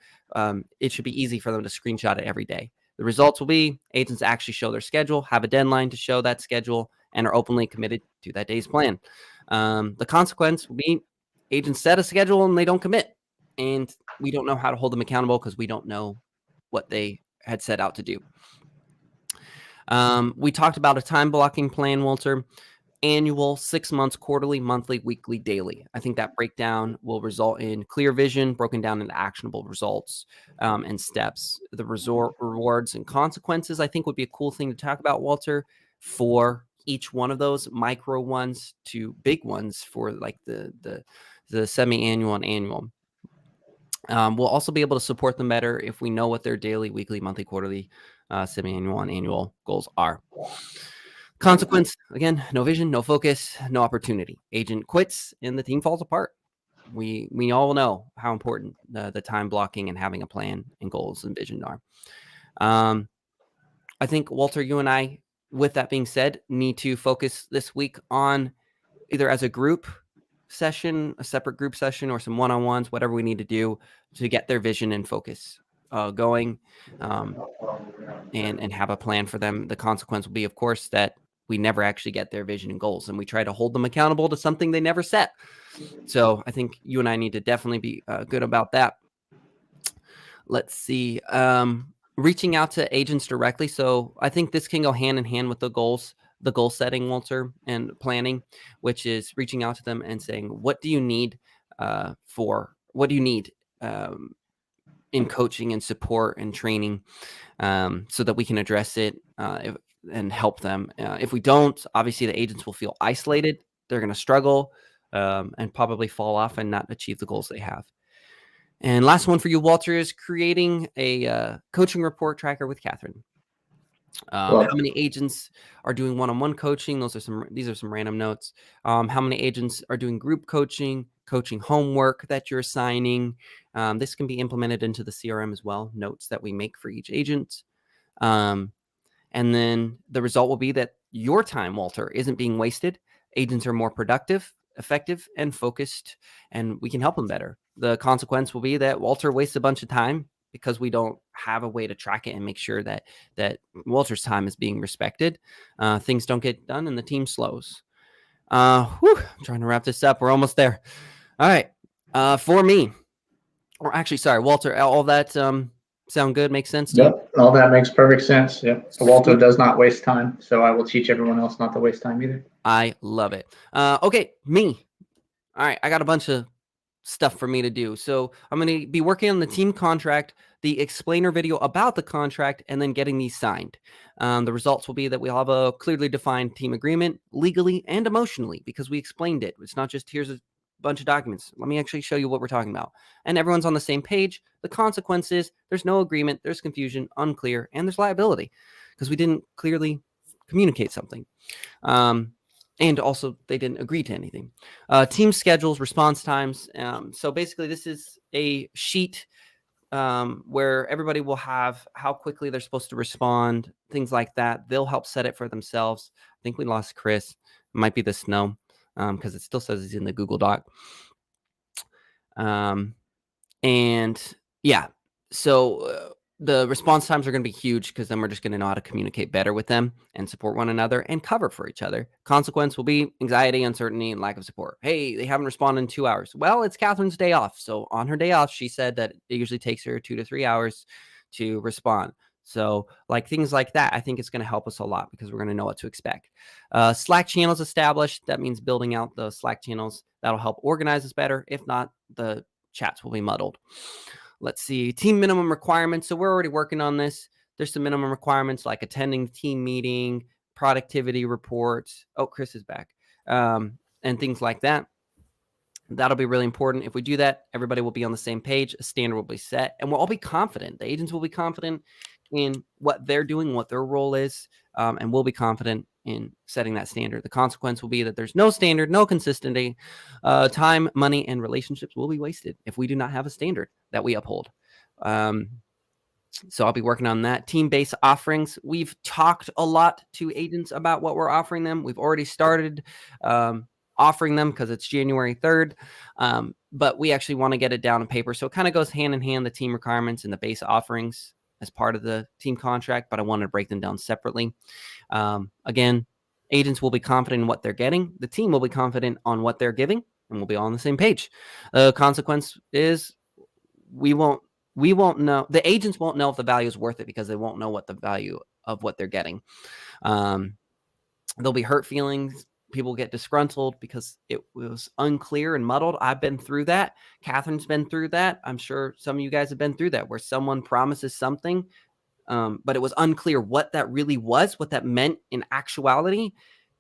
it should be easy for them to screenshot it every day. The results will be agents actually show their schedule, have a deadline to show that schedule, and are openly committed to that day's plan. The consequence will be agents set a schedule and they don't commit. And we don't know how to hold them accountable because we don't know what they had set out to do. We talked about a time blocking plan, Walter. Annual, 6 months, quarterly, monthly, weekly, daily. I think that breakdown will result in clear vision, broken down into actionable results and steps. The rewards and consequences, I think, would be a cool thing to talk about, Walter, for each one of those, micro ones to big ones for like the semi-annual and annual. We'll also be able to support them better if we know what their daily, weekly, monthly, quarterly, semi-annual, and annual goals are. Consequence, again, no vision, no focus, no opportunity. Agent quits and the team falls apart. We all know how important the time blocking and having a plan and goals and vision are. I think, Walter, you and I, with that being said, need to focus this week on either as a group session, a separate group session, or some one-on-ones, whatever we need to do to get their vision and focus going and have a plan for them. The consequence will be, of course, that we never actually get their vision and goals, and we try to hold them accountable to something they never set. So I think you and I need to definitely be good about that. Let's see. Reaching out to agents directly. So I think this can go hand in hand with the goal setting, Walter, and planning, which is reaching out to them and saying, what do you need in coaching and support and training, so that we can address it and help them. If we don't, obviously the agents will feel isolated. They're going to struggle and probably fall off and not achieve the goals they have. And last one for you, Walter, is creating a coaching report tracker with Catherine. Love How many agents are doing one-on-one coaching? These are some random notes. How many agents are doing group coaching homework that you're assigning? This can be implemented into the CRM as well, notes that we make for each agent. And then the result will be that your time, Walter, isn't being wasted. Agents are more productive, effective, and focused, and we can help them better. The consequence will be that Walter wastes a bunch of time because we don't have a way to track it and make sure that Walter's time is being respected. Things don't get done and the team slows. I'm trying to wrap this up. We're almost there. All right. For me, or actually, sorry, Walter, all that sound good? Makes sense to you? Yep, all that makes perfect sense. Yep. Walter does not waste time, so I will teach everyone else not to waste time either. I love it. Okay, me. All right, I got a bunch of stuff for me to do. So I'm going to be working on the team contract, the explainer video about the contract, and then getting these signed. The results will be that we'll have a clearly defined team agreement legally and emotionally because we explained it. It's not just here's a bunch of documents. Let me actually show you what we're talking about. And everyone's on the same page. The consequences, there's no agreement, there's confusion, unclear, and there's liability because we didn't clearly communicate something. And also they didn't agree to anything. Team schedules, response times. So basically this is a sheet where everybody will have how quickly they're supposed to respond, things like that. They'll help set it for themselves. I think we lost Chris. It might be the snow because it still says he's in the Google Doc. And yeah, so the response times are going to be huge because then we're just going to know how to communicate better with them and support one another and cover for each other. Consequence will be anxiety, uncertainty, and lack of support. Hey, they haven't responded in 2 hours. Well, it's Catherine's day off. So on her day off, she said that it usually takes her 2 to 3 hours to respond. So like things like that, I think it's going to help us a lot because we're going to know what to expect. Slack channels established. That means building out the Slack channels. That'll help organize us better. If not, the chats will be muddled. Let's see, team minimum requirements. So we're already working on this. There's some minimum requirements like attending team meeting, productivity reports. Oh, Chris is back. And things like that. That'll be really important. If we do that, everybody will be on the same page. A standard will be set and we'll all be confident. The agents will be confident in what they're doing, what their role is, and we'll be confident in setting that standard. The consequence will be that there's no standard, no consistency. Time, money, and relationships will be wasted if we do not have a standard that we uphold. So I'll be working on that. Team-based offerings. We've talked a lot to agents about what we're offering them. We've already started offering them because it's January 3rd. But we actually want to get it down on paper. So it kind of goes hand in hand, the team requirements and the base offerings as part of the team contract, but I wanted to break them down separately. Again, agents will be confident in what they're getting. The team will be confident on what they're giving, and we'll be all on the same page. The consequence is we won't know. The agents won't know if the value is worth it because they won't know what the value of what they're getting. There'll be hurt feelings. People get disgruntled because it was unclear and muddled. I've been through that. Catherine's been through that. I'm sure some of you guys have been through that, where someone promises something, but it was unclear what that really was, what that meant in actuality.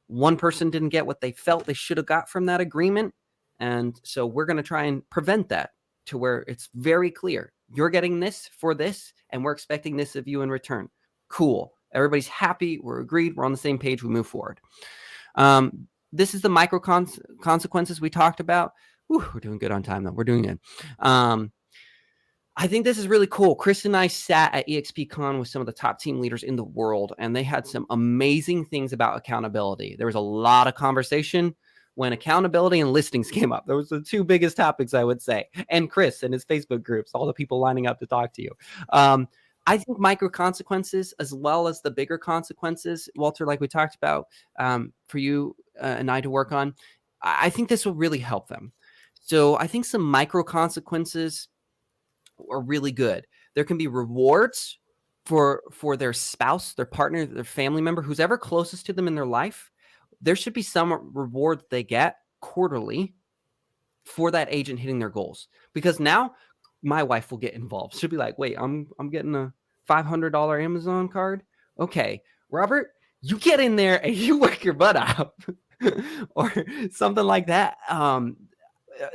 One person didn't get what they felt they should have got from that agreement. And so we're going to try and prevent that to where it's very clear. You're getting this for this, and we're expecting this of you in return. Cool. Everybody's happy. We're agreed. We're on the same page. We move forward. This is the micro consequences we talked about. Whew, we're doing good on time, though. We're doing good. I think this is really cool. Chris and I sat at EXPCon with some of the top team leaders in the world, and they had some amazing things about accountability. There was a lot of conversation when accountability and listings came up. Those were the two biggest topics, I would say. And Chris and his Facebook groups, all the people lining up to talk to you. I think micro consequences as well as the bigger consequences, Walter, like we talked about, for you and I to work on, I think this will really help them. So I think some micro consequences are really good. There can be rewards for their spouse, their partner, their family member, who's ever closest to them in their life. There should be some reward that they get quarterly for that agent hitting their goals, because now my wife will get involved. She'll be like, wait, I'm getting a $500 Amazon card. Okay, Robert, you get in there and you work your butt out or something like that.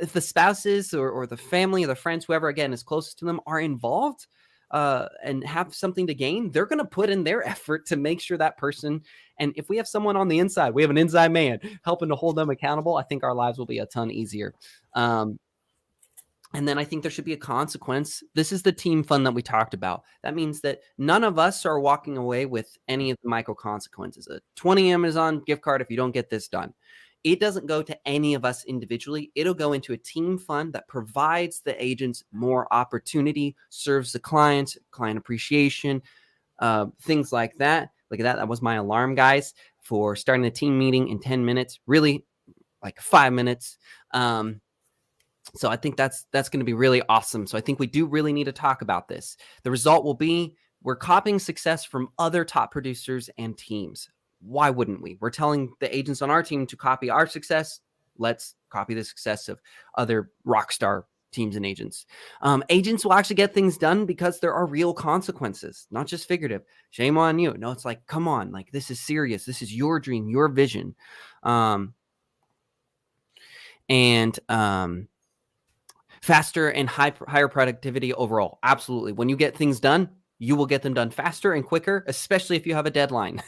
If the spouses or the family or the friends, whoever, again, is closest to them are involved, and have something to gain, they're going to put in their effort to make sure that person. And if we have someone on the inside, we have an inside man helping to hold them accountable, I think our lives will be a ton easier. And then I think there should be a consequence. This is the team fund that we talked about. That means that none of us are walking away with any of the micro consequences. A 20 Amazon gift card if you don't get this done. It doesn't go to any of us individually. It'll go into a team fund that provides the agents more opportunity, serves the client appreciation, things like that. Look at that. That was my alarm, guys, for starting the team meeting in 10 minutes, really like 5 minutes. So I think that's going to be really awesome. So I think we do really need to talk about this. The result will be we're copying success from other top producers and teams. Why wouldn't we? We're telling the agents on our team to copy our success. Let's copy the success of other rock star teams and agents. Agents will actually get things done because there are real consequences, not just figurative. Shame on you. No, it's like, come on, like this is serious. This is your dream, your vision. Faster and higher productivity overall. Absolutely. When you get things done, you will get them done faster and quicker, especially if you have a deadline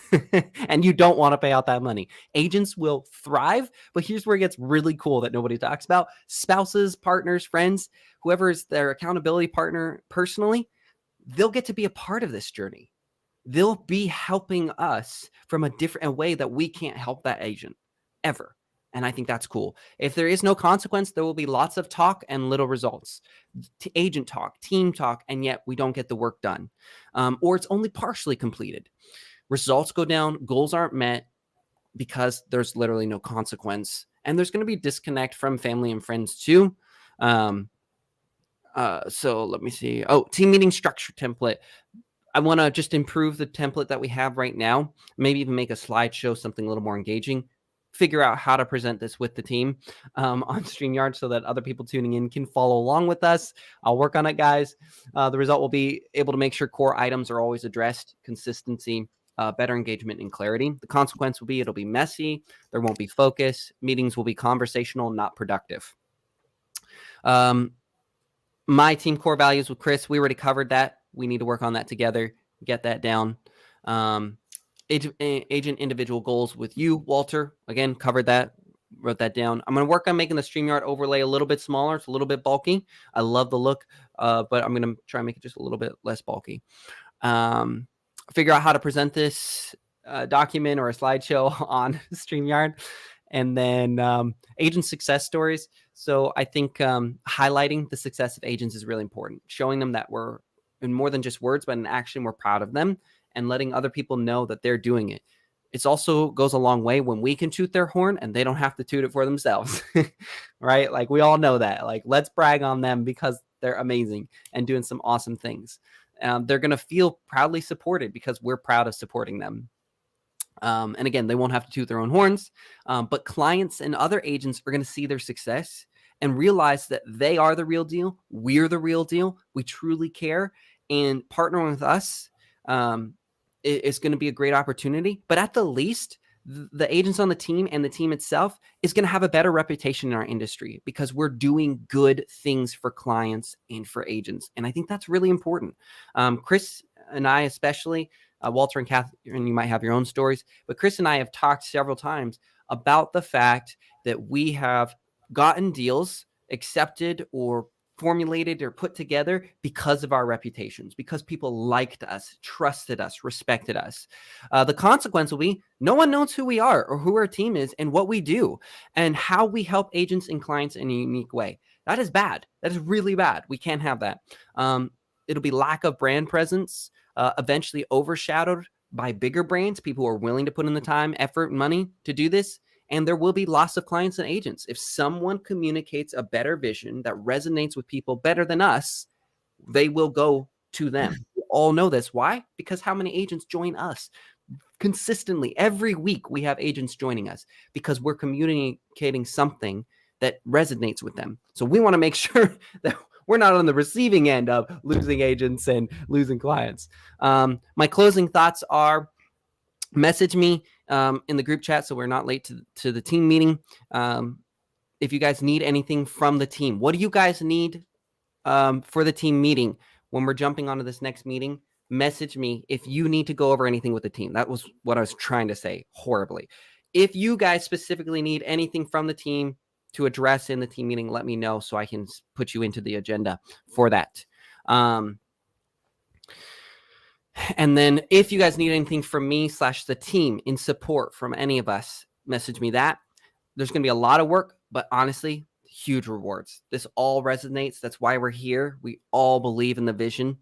and you don't want to pay out that money. Agents will thrive, but here's where it gets really cool that nobody talks about. Spouses, partners, friends, whoever is their accountability partner personally, they'll get to be a part of this journey. They'll be helping us from a way that we can't help that agent ever. And I think that's cool. If there is no consequence, there will be lots of talk and little results. Agent talk, team talk, and yet we don't get the work done. Or it's only partially completed. Results go down, goals aren't met because there's literally no consequence. And there's going to be disconnect from family and friends too. So let me see. Oh, team meeting structure template. I want to just improve the template that we have right now. Maybe even make a slideshow, something a little more engaging. Figure out how to present this with the team on StreamYard so that other people tuning in can follow along with us. I'll work on it, guys. The result will be able to make sure core items are always addressed, consistency, better engagement, and clarity. The consequence will be it'll be messy. There won't be focus. Meetings will be conversational, not productive. My team core values with Chris, we already covered that. We need to work on that together, get that down. Agent individual goals with you, Walter. Again, covered that, wrote that down. I'm going to work on making the StreamYard overlay a little bit smaller. It's a little bit bulky. I love the look, but I'm going to try and make it just a little bit less bulky. Figure out how to present this document or a slideshow on StreamYard. And then agent success stories. So I think highlighting the success of agents is really important. Showing them that we're in more than just words, but in action, we're proud of them. And letting other people know that they're doing it. It also goes a long way when we can toot their horn and they don't have to toot it for themselves, right? Like we all know that. Like let's brag on them because they're amazing and doing some awesome things. They're going to feel proudly supported because we're proud of supporting them. And again, they won't have to toot their own horns, but clients and other agents are going to see their success and realize that they are the real deal. We're the real deal. We truly care, and partnering with us is going to be a great opportunity. But at the least, the agents on the team and the team itself is going to have a better reputation in our industry because we're doing good things for clients and for agents. And I think that's really important. Chris and I, especially, Walter and Catherine, you might have your own stories, but Chris and I have talked several times about the fact that we have gotten deals accepted or formulated or put together because of our reputations, because people liked us, trusted us, respected us. The consequence will be no one knows who we are or who our team is and what we do and how we help agents and clients in a unique way. That is bad. That is really bad. We can't have that. It'll be lack of brand presence, eventually overshadowed by bigger brands, people who are willing to put in the time, effort, and money to do this. And there will be loss of clients and agents. If someone communicates a better vision that resonates with people better than us, they will go to them. We all know this. Why? Because how many agents join us? Consistently, every week we have agents joining us because we're communicating something that resonates with them. So we want to make sure that we're not on the receiving end of losing agents and losing clients. My closing thoughts are message me in the group chat so we're not late to the team meeting. If you guys need anything from the team, what do you guys need for the team meeting? when we're jumping onto this next meeting, message me if you need to go over anything with the team. That was what I was trying to say horribly. If you guys specifically need anything from the team to address in the team meeting, let me know so I can put you into the agenda for that. And then if you guys need anything from me / the team in support from any of us, message me that. There's going to be a lot of work, but honestly, huge rewards. This all resonates. That's why we're here. We all believe in the vision.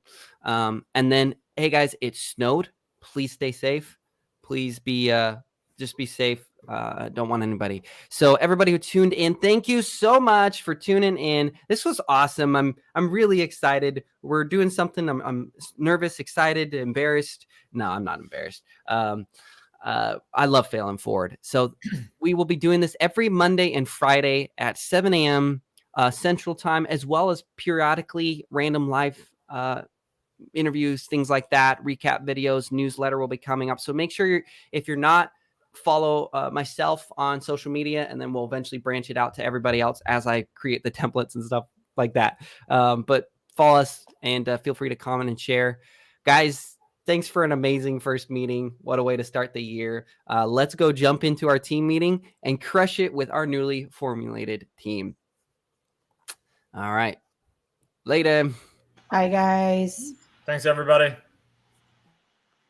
And then, hey guys, it snowed. Please stay safe. Please be just be safe. Don't want anybody. So everybody who tuned in, thank you so much for tuning in. This was awesome. I'm really excited. We're doing something. I'm nervous, excited, embarrassed. No, I'm not embarrassed. I love Failing Forward. So we will be doing this every Monday and Friday at 7 a.m. Central Time, as well as periodically random live interviews, things like that, recap videos, newsletter will be coming up. So make sure if you're not, follow myself on social media, and then we'll eventually branch it out to everybody else as I create the templates and stuff like that. But follow us and feel free to comment and share. Guys, thanks for an amazing first meeting. What a way to start the year. Let's go jump into our team meeting and crush it with our newly formulated team. All right. Later. Bye, guys. Thanks, everybody.